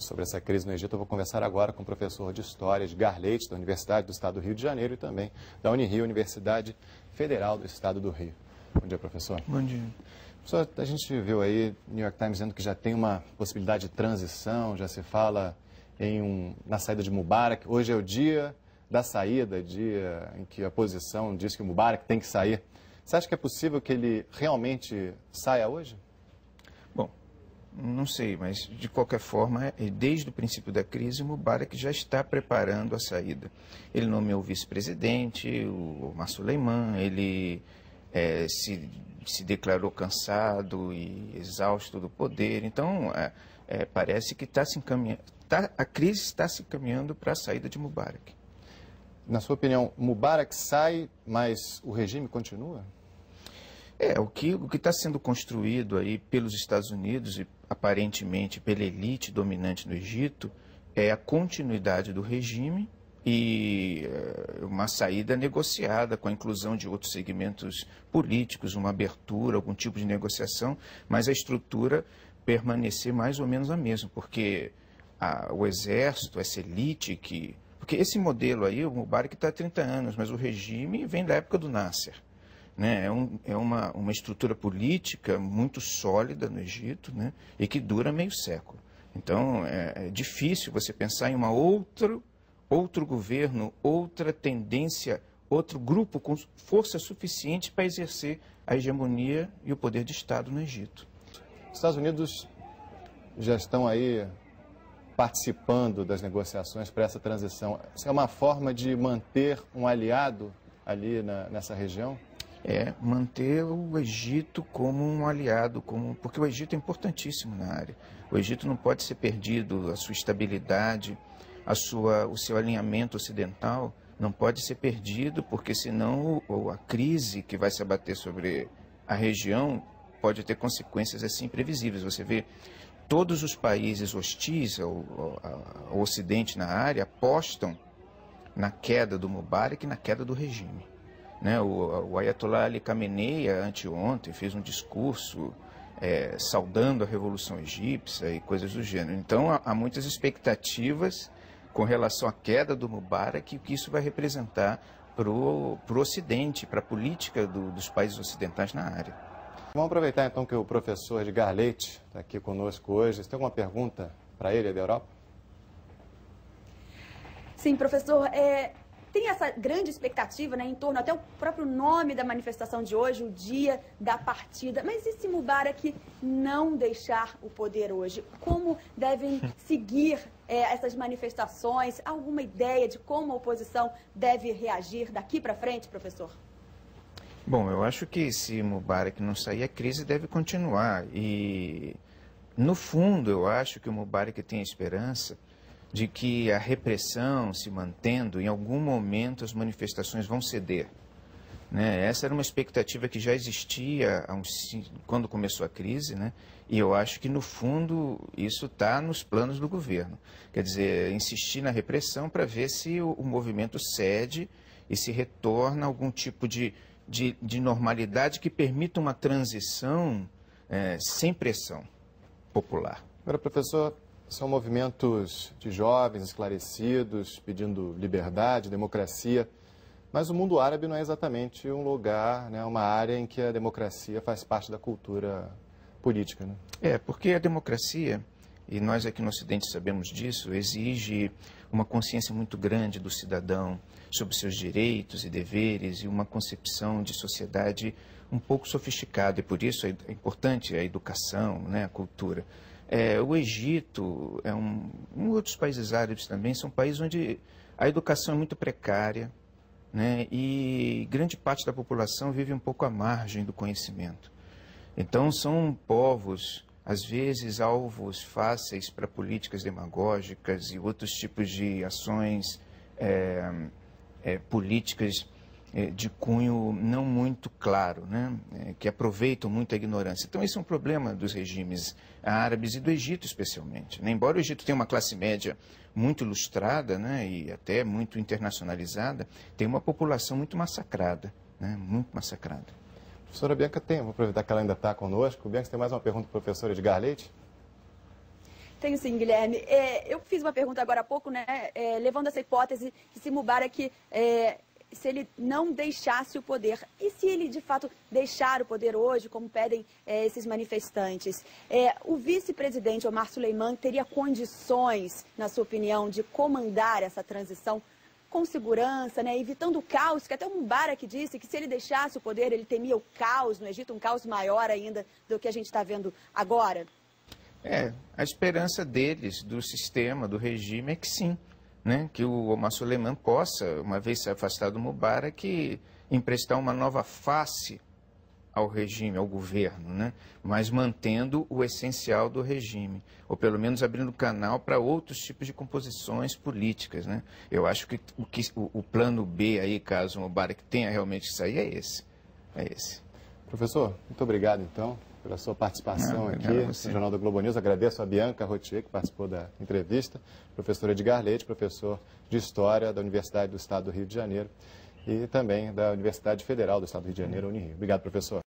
Sobre essa crise no Egito, eu vou conversar agora com o professor de História, Edgar Leite, da Universidade do Estado do Rio de Janeiro e também da Unirio, Universidade Federal do Estado do Rio. Bom dia, professor. Bom dia. Professor, a gente viu aí New York Times dizendo que já tem uma possibilidade de transição, já se fala na saída de Mubarak. Hoje é o dia da saída, dia em que a oposição diz que o Mubarak tem que sair. Você acha que é possível que ele realmente saia hoje? Bom, não sei, mas de qualquer forma, desde o princípio da crise, o Mubarak já está preparando a saída. Ele nomeou o vice-presidente, o Omar Suleiman, ele se declarou cansado e exausto do poder. Então, parece que a crise está se encaminhando para a saída de Mubarak. Na sua opinião, Mubarak sai, mas o regime continua? O que está sendo construído aí pelos Estados Unidos e aparentemente pela elite dominante no Egito é a continuidade do regime e uma saída negociada com a inclusão de outros segmentos políticos, uma abertura, algum tipo de negociação, mas a estrutura permanecer mais ou menos a mesma, porque o exército, essa elite porque esse modelo aí, o Mubarak está há 30 anos, mas o regime vem da época do Nasser. Né? É uma estrutura política muito sólida no Egito, né? E que dura meio século. Então, é difícil você pensar em outro governo, outra tendência, outro grupo com força suficiente para exercer a hegemonia e o poder de Estado no Egito. Os Estados Unidos já estão aí participando das negociações para essa transição. Isso é uma forma de manter um aliado ali nessa região? Manter o Egito como um aliado, porque o Egito é importantíssimo na área. O Egito não pode ser perdido, a sua estabilidade, o seu alinhamento ocidental não pode ser perdido, porque senão a crise que vai se abater sobre a região pode ter consequências assim imprevisíveis. Você vê todos os países hostis ao Ocidente na área apostam na queda do Mubarak e na queda do regime. Né? O Ayatollah Ali Khamenei, anteontem, fez um discurso saudando a Revolução Egípcia e coisas do gênero. Então, há muitas expectativas com relação à queda do Mubarak e o que isso vai representar para o Ocidente, para a política dos países ocidentais na área. Vamos aproveitar, então, que o professor Edgar Leite está aqui conosco hoje. Você tem alguma pergunta para ele da Europa? Sim, professor. Tem essa grande expectativa, né, em torno até o próprio nome da manifestação de hoje, o dia da partida. Mas e se Mubarak não deixar o poder hoje? Como devem seguir essas manifestações? Alguma ideia de como a oposição deve reagir daqui para frente, professor? Bom, eu acho que se Mubarak não sair, a crise deve continuar. E, no fundo, eu acho que o Mubarak tem a esperança de que a repressão se mantendo, em algum momento as manifestações vão ceder. Né? Essa era uma expectativa que já existia quando começou a crise, né? E eu acho que, no fundo, isso está nos planos do governo. Quer dizer, insistir na repressão para ver se o movimento cede e se retorna a algum tipo de normalidade que permita uma transição sem pressão popular. Agora, professor, são movimentos de jovens esclarecidos, pedindo liberdade, democracia, mas o mundo árabe não é exatamente um lugar, né, uma área em que a democracia faz parte da cultura política, né? Porque a democracia, e nós aqui no Ocidente sabemos disso, exige uma consciência muito grande do cidadão sobre seus direitos e deveres e uma concepção de sociedade um pouco sofisticada, e por isso é importante a educação, né, a cultura. O Egito, outros países árabes também, são países onde a educação é muito precária, né, e grande parte da população vive um pouco à margem do conhecimento. Então são povos, às vezes, alvos fáceis para políticas demagógicas e outros tipos de ações políticas de cunho não muito claro, né? Que aproveitam muito a ignorância. Então, esse é um problema dos regimes árabes e do Egito, especialmente. Né? Embora o Egito tenha uma classe média muito ilustrada, né, e até muito internacionalizada, tem uma população muito massacrada, né? Muito massacrada. Professora Bianca, vou aproveitar que ela ainda está conosco. Bianca, você tem mais uma pergunta para o professor Edgar Leite? Tenho sim, Guilherme. Eu fiz uma pergunta agora há pouco, né, levando essa hipótese de se Mubarak, se ele não deixasse o poder. E se ele, de fato, deixar o poder hoje, como pedem esses manifestantes? O vice-presidente Omar Suleiman teria condições, na sua opinião, de comandar essa transição com segurança, né, evitando o caos, que até o Mubarak disse que se ele deixasse o poder, ele temia o caos no Egito, um caos maior ainda do que a gente está vendo agora? A esperança deles, do sistema, do regime, é que sim, né? Que o Omar Suleiman possa, uma vez se afastado do Mubarak, emprestar uma nova face ao regime, ao governo, né? Mas mantendo o essencial do regime, ou pelo menos abrindo canal para outros tipos de composições políticas, né? Eu acho que o plano B aí, caso o Mubarak tenha realmente que sair, é esse. Professor, muito obrigado, então, pela sua participação aqui no Jornal da Globo News. Agradeço a Bianca Rotier, que participou da entrevista, professor Edgar Leite, professor de História da Universidade do Estado do Rio de Janeiro e também da Universidade Federal do Estado do Rio de Janeiro, Unirio. Obrigado, professor.